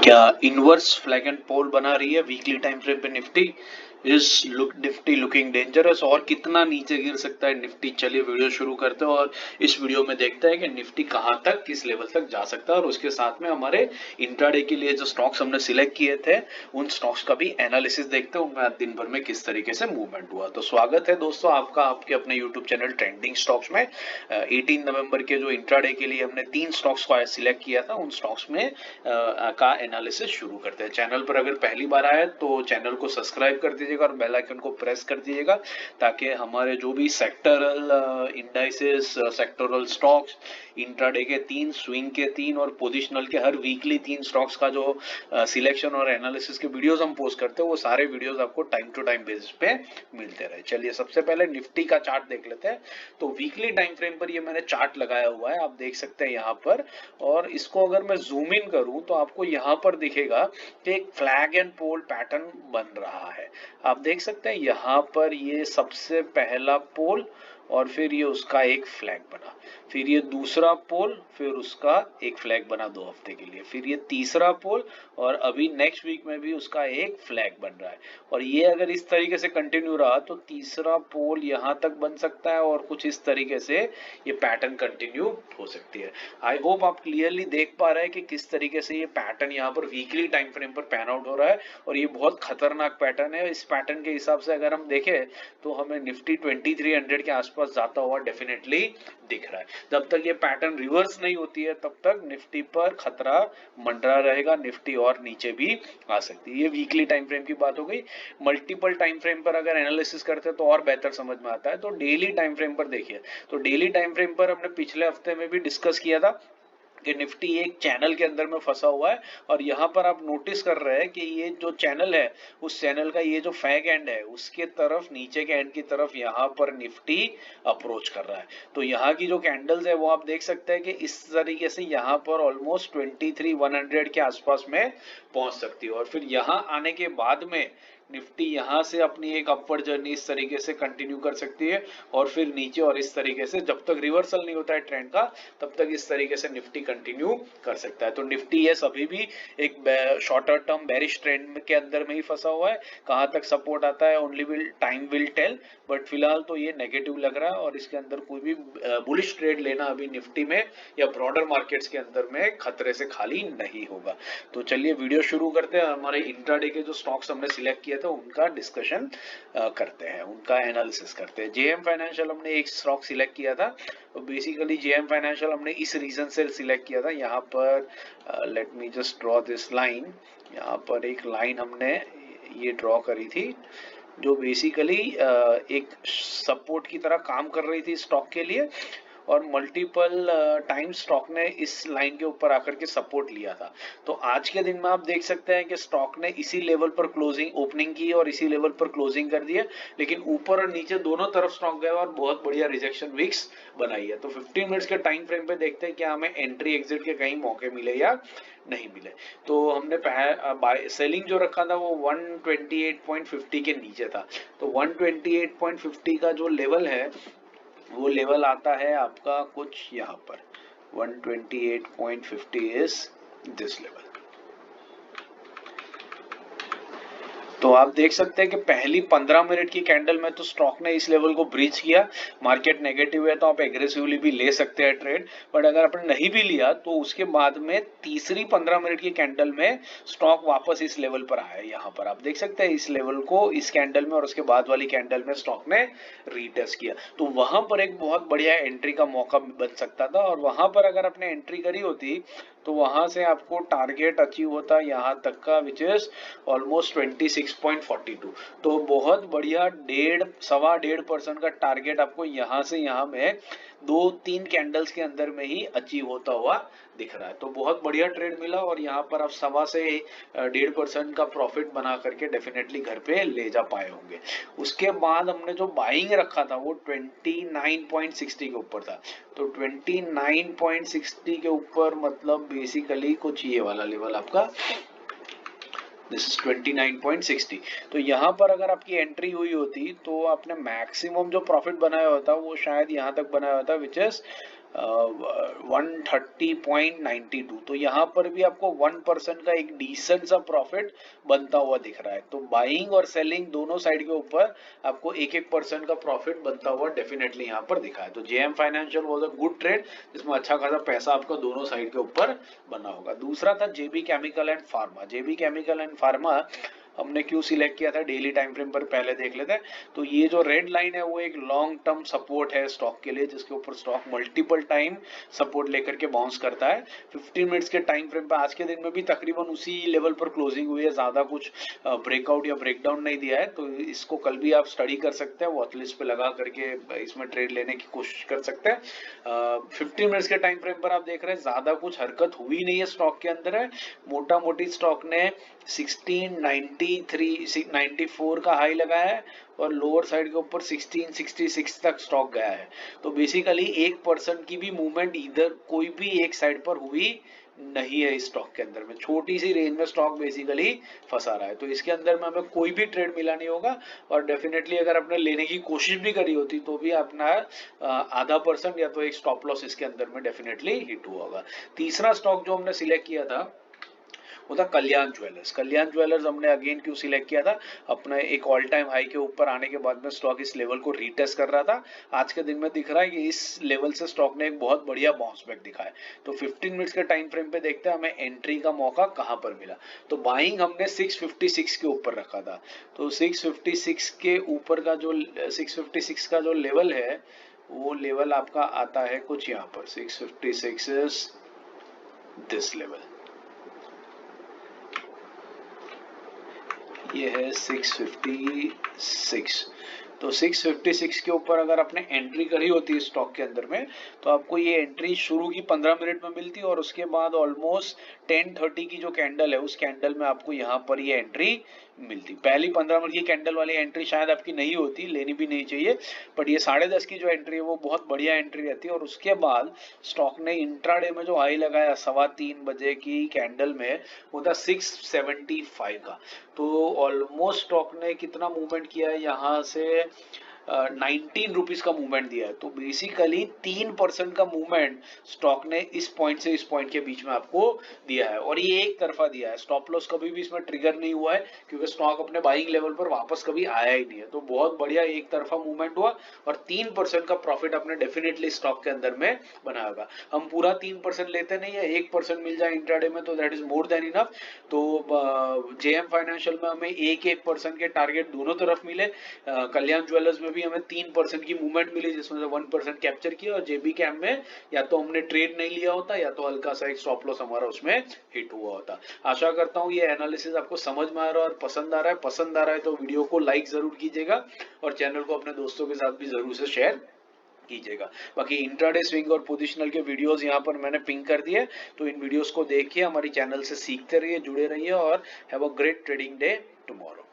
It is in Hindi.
क्या इनवर्स फ्लैग एंड पोल बना रही है वीकली टाइम फ्रेम पे Nifty? Is Nifty looking dangerous? और कितना नीचे गिर सकता है निफ्टी? चलिए वीडियो शुरू करते हैं और इस वीडियो में देखते हैं कि निफ्टी कहां तक, किस लेवल तक जा सकता है, और उसके साथ में हमारे इंट्राडे के लिए जो स्टॉक्स हमने सिलेक्ट किए थे उन स्टॉक्स का भी एनालिसिस देखते हैं, उनमें दिन भर में किस तरीके से मूवमेंट हुआ। तो स्वागत है दोस्तों आपका आपके अपने यूट्यूब चैनल ट्रेंडिंग स्टॉक्स में। 18 नवंबर के जो इंट्राडे के लिए हमने 3 स्टॉक्स को सिलेक्ट किया था, उन स्टॉक्स में का एनालिसिस शुरू करते हैं। चैनल पर अगर पहली बार आए तो चैनल को सब्सक्राइब कर दीजिएगा और बेल आइकन को प्रेस कर दीजिएगा, ताकि हमारे जो भी sectoral indices, sectoral stocks, intraday के 3, स्विंग के 3 और पोजिशनल के हर वीकली 3 स्टॉक्स का जो सिलेक्शन और एनालिसिस के वीडियोस हम पोस्ट करते हैं, वो सारे वीडियोस आपको टाइम टू टाइम बेसिस पे मिलते रहे। चलिए सबसे पहले निफ्टी का चार्ट देख लेते हैं। तो वीकली टाइम फ्रेम पर ये मैंने चार्ट लगाया हुआ है, आप देख सकते हैं यहाँ पर। और इसको अगर मैं जूम इन करूं तो आपको यहाँ पर दिखेगा कि एक फ्लैग एंड पोल पैटर्न बन रहा है। आप देख सकते हैं यहाँ पर ये सबसे पहला पोल और फिर ये उसका एक फ्लैग बना, फिर ये दूसरा पोल, फिर उसका एक फ्लैग बना 2 हफ्ते के लिए, फिर ये तीसरा पोल और अभी नेक्स्ट वीक में भी उसका एक फ्लैग बन रहा है। और ये अगर इस तरीके से कंटिन्यू रहा तो तीसरा पोल यहाँ तक बन सकता है और कुछ इस तरीके से ये पैटर्न कंटिन्यू हो सकती है। आई होप आप क्लियरली देख पा रहे हैं कि किस तरीके से ये पैटर्न यहाँ पर वीकली टाइम फ्रेम पर पैन आउट हो रहा है, और ये बहुत खतरनाक पैटर्न है। इस पैटर्न के हिसाब से अगर हम देखें तो हमें निफ्टी 2300 के आसपास जाता हुआ डेफिनेटली दिख रहा है। जब तक ये पैटर्न रिवर्स नहीं होती है तब तक निफ्टी पर खतरा मंडरा रहेगा, निफ्टी और नीचे भी आ सकती है। ये वीकली टाइम फ्रेम की बात हो गई। मल्टीपल टाइम फ्रेम पर अगर एनालिसिस करते हैं तो और बेहतर समझ में आता है। तो डेली टाइम फ्रेम पर देखिए, तो डेली टाइम फ्रेम पर हमने पिछले हफ्ते में भी डिस्कस किया था कि निफ्टी एक चैनल के अंदर में फंसा हुआ है, और यहाँ पर आप नोटिस कर रहे हैं कि ये जो चैनल है उस चैनल का ये जो फैग एंड है उसके तरफ, नीचे के एंड की तरफ यहाँ पर निफ्टी अप्रोच कर रहा है। तो यहाँ की जो कैंडल्स है वो आप देख सकते हैं कि इस तरीके से यहाँ पर ऑलमोस्ट 23,100 के आसपास में पहुंच सकती है, और फिर यहाँ आने के बाद में निफ्टी यहाँ से अपनी एक अपवर्ड जर्नी इस तरीके से कंटिन्यू कर सकती है, और फिर नीचे, और इस तरीके से जब तक रिवर्सल नहीं होता है ट्रेंड का तब तक इस तरीके से निफ्टी कंटिन्यू कर सकता है। तो निफ्टी ये अभी भी एक शॉर्टर टर्म बेरिश ट्रेंड के अंदर में ही फंसा हुआ है। कहां तक सपोर्ट आता है only time will tell, but फिलहाल तो ये नेगेटिव लग रहा है और इसके अंदर कोई भी बुलिश ट्रेड लेना अभी निफ्टी में या ब्रॉडर मार्केट्स के अंदर में खतरे से खाली नहीं होगा। तो चलिए वीडियो शुरू करते हैं। हमारे इंट्राडे के जो स्टॉक्स हमने सिलेक्ट किए थे उनका डिस्कशन करते हैं, उनका एनालिसिस करते हैं। जेएम फाइनेंशियल हमने एक स्टॉक सिलेक्ट किया था। तो बेसिकली जेएम फाइनेंशियल हमने इस रीजन से सिलेक्ट किया था। यहाँ पर let me just draw this line. यहाँ पर एक लाइन हमने ये ड्रॉ करी थी जो बेसिकली एक सपोर्ट की तरह काम कर रही थी स्टॉक के लिए, और मल्टीपल टाइम स्टॉक ने इस लाइन के ऊपर आकर के सपोर्ट लिया था। तो आज के दिन में आप देख सकते हैं कि स्टॉक ने इसी लेवल पर क्लोजिंग ओपनिंग की और इसी लेवल पर क्लोजिंग कर दी है, लेकिन ऊपर और नीचे दोनों तरफ स्टॉक गया और बहुत बढ़िया रिजेक्शन विक्स बनाई है। तो 15 मिनट्स के टाइम फ्रेम पे देखते हैं क्या हमें एंट्री एग्जिट के कहीं मौके मिले या नहीं मिले। तो हमने सेलिंग जो रखा था वो 128.50 के नीचे था। तो 128.50 का जो लेवल है वो लेवल आता है आपका कुछ यहाँ पर 128.50 इज दिस लेवल। तो आप देख सकते हैं कि पहली 15 मिनट की कैंडल में तो स्टॉक ने इस लेवल को ब्रीच किया। मार्केट नेगेटिव है तो आप एग्रेसिवली भी ले सकते हैं ट्रेड, बट अगर आपने नहीं भी लिया तो उसके बाद में तीसरी 15 मिनट की कैंडल में स्टॉक वापस इस लेवल पर आया। यहाँ पर आप देख सकते हैं इस लेवल को इस कैंडल में और उसके बाद वाली कैंडल में स्टॉक ने रीटेस्ट किया। तो वहां पर एक बहुत बढ़िया एंट्री का मौका बन सकता था, और वहां पर अगर आपने एंट्री करी होती तो वहां से आपको टारगेट अचीव होता यहाँ तक का, विच इज ऑलमोस्ट 26.42। तो बहुत बढ़िया 1.5% का टारगेट आपको यहाँ से यहाँ में 2-3 कैंडल्स के अंदर में ही अचीव होता हुआ दिख रहा है। तो बहुत बढ़िया ट्रेड मिला, और यहाँ पर आप 1.25% का प्रॉफिट बना करके डेफिनेटली घर पे ले जा पाए होंगे। उसके बाद हमने जो बाइंग रखा था वो 29.60 के ऊपर था। तो 29.60 के ऊपर मतलब बेसिकली कुछ ये वाला लेवल आपका, दिस इज 29.60। तो यहाँ पर अगर आपकी एंट्री हुई होती तो आपने मैक्सिमम जो प्रॉफिट बनाया होता वो शायद यहाँ तक बनाया होता, विच इज 130.92। तो यहाँ पर भी आपको 1% का एक डिसेंट सा प्रॉफिट बनता हुआ दिख रहा है। तो बाइंग और सेलिंग दोनों साइड के ऊपर आपको 1-1% का प्रॉफिट बनता हुआ डेफिनेटली यहाँ पर दिखा है। तो JM financial was a good trade, जिसमें अच्छा खासा पैसा आपका दोनों साइड के ऊपर बना होगा। दूसरा था JB chemical and pharma. JB chemical and pharma हमने क्यों सिलेक्ट किया था, डेली टाइम फ्रेम पर पहले देख लेते हैं। तो ये जो रेड लाइन है वो एक लॉन्ग टर्म सपोर्ट है स्टॉक के लिए, जिसके ऊपर स्टॉक मल्टीपल टाइम सपोर्ट लेकर के बाउंस करता है। 15 मिनट्स के टाइम फ्रेम पे आज के दिन में भी तकरीबन उसी लेवल पर क्लोजिंग हुई है, ज्यादा कुछ ब्रेकआउट या ब्रेकडाउन नहीं दिया है। तो इसको कल भी आप स्टडी कर सकते हैं, वॉचलिस्ट पे लगा करके इसमें ट्रेड लेने की कोशिश कर सकते हैं। 15 मिनट्स के टाइम फ्रेम पर आप देख रहे हैं ज्यादा कुछ हरकत हुई नहीं है स्टॉक के अंदर है। मोटा मोटी स्टॉक ने 1693-94 का हाई लगाया है और लोअर साइड के ऊपर 1666 तक स्टॉक गया है। तो बेसिकली 1% की भी मूवमेंट इधर कोई भी एक साइड पर हुई नहीं है। इस स्टॉक के अंदर में छोटी सी रेंज में स्टॉक बेसिकली फंसा रहा है। तो इसके अंदर में हमें कोई भी ट्रेड मिला नहीं होगा और डेफिनेटली अगर आपने लेने की कोशिश भी करी होती तो भी अपना आधा % या तो एक स्टॉप लॉस इसके अंदर में डेफिनेटली हिट हुआ होगा। तीसरा स्टॉक जो हमने सिलेक्ट किया था वो था कल्याण ज्वेलर्स। कल्याण ज्वेलर्स हमने अगेन क्यों सिलेक्ट किया था, अपना एक ऑल टाइम हाई के ऊपर आने के बाद में स्टॉक इस लेवल को रीटेस्ट कर रहा था। आज के दिन में दिख रहा है कि इस लेवल से स्टॉक ने एक बहुत बढ़िया बाउंस बैक दिखा है। तो 15 मिनट्स के टाइम फ्रेम पे देखते हैं हमें एंट्री का मौका कहां पर मिला। तो बाइंग हमने 656 के ऊपर रखा था। तो 656 के ऊपर का जो 656 का जो लेवल है वो लेवल आपका आता है कुछ यहाँ पर 656 इज दिस लेवल, ये है 656। तो 656 के ऊपर अगर आपने एंट्री करी होती है स्टॉक के अंदर में तो आपको ये एंट्री शुरू की 15 मिनट में मिलती और उसके बाद ऑलमोस्ट 10:30 की जो कैंडल है उस कैंडल में आपको यहाँ पर ये एंट्री मिलती। पहली 15 मिनट की कैंडल वाली एंट्री शायद आपकी नहीं होती, लेनी भी नहीं चाहिए, बट ये 10:30 की जो एंट्री है वो बहुत बढ़िया एंट्री रहती है। और उसके बाद स्टॉक ने इंट्राडे में जो हाई लगाया 3:15 बजे की कैंडल में वो था 675 का। तो ऑलमोस्ट स्टॉक ने कितना मूवमेंट किया है यहाँ से 19 रुपीज का मूवमेंट दिया है। तो बेसिकली 3% का मूवमेंट स्टॉक ने इस पॉइंट से इस पॉइंट के बीच में आपको दिया है और ये एक तरफा दिया है। स्टॉप लॉस कभी भी इसमें ट्रिगर नहीं हुआ है क्योंकि स्टॉक अपने बाइंग लेवल पर वापस कभी आया ही नहीं है। तो बहुत बढ़िया एक तरफा मूवमेंट हुआ और 3% का प्रॉफिट आपने डेफिनेटली स्टॉक के अंदर में बनाया होगा। हम पूरा 3% लेते नहीं है, 1% मिल जाए इंट्राडे में तो that is more than enough. तो जेएम फाइनेंशियल में हमें 1% के टारगेट दोनों तरफ मिले। कल्याण ज्वेलर्स में भी हमें 3% की मूवमेंट मिली जिसमें से 1% कैप्चर किया और जेबी कैम में या तो हमने ट्रेड नहीं लिया होता या तो हल्का सा एक स्टॉप लॉस हमारा उसमें हिट हुआ होता। आशा करता हूं ये एनालिसिस आपको समझ में आ रहा है और पसंद आ रहा है। पसंद आ रहा है तो वीडियो को लाइक जरूर कीजिएगा और चैनल को अपने दोस्तों के साथ भी जरूर से शेयर कीजिएगा। बाकी इंट्राडे स्विंग और पोजिशनल के वीडियोस यहाँ पर मैंने पिंक कर दिए, तो इन वीडियोस को देखिए, हमारी चैनल से सीखते रहिए, जुड़े रहिए और have a great trading day tomorrow.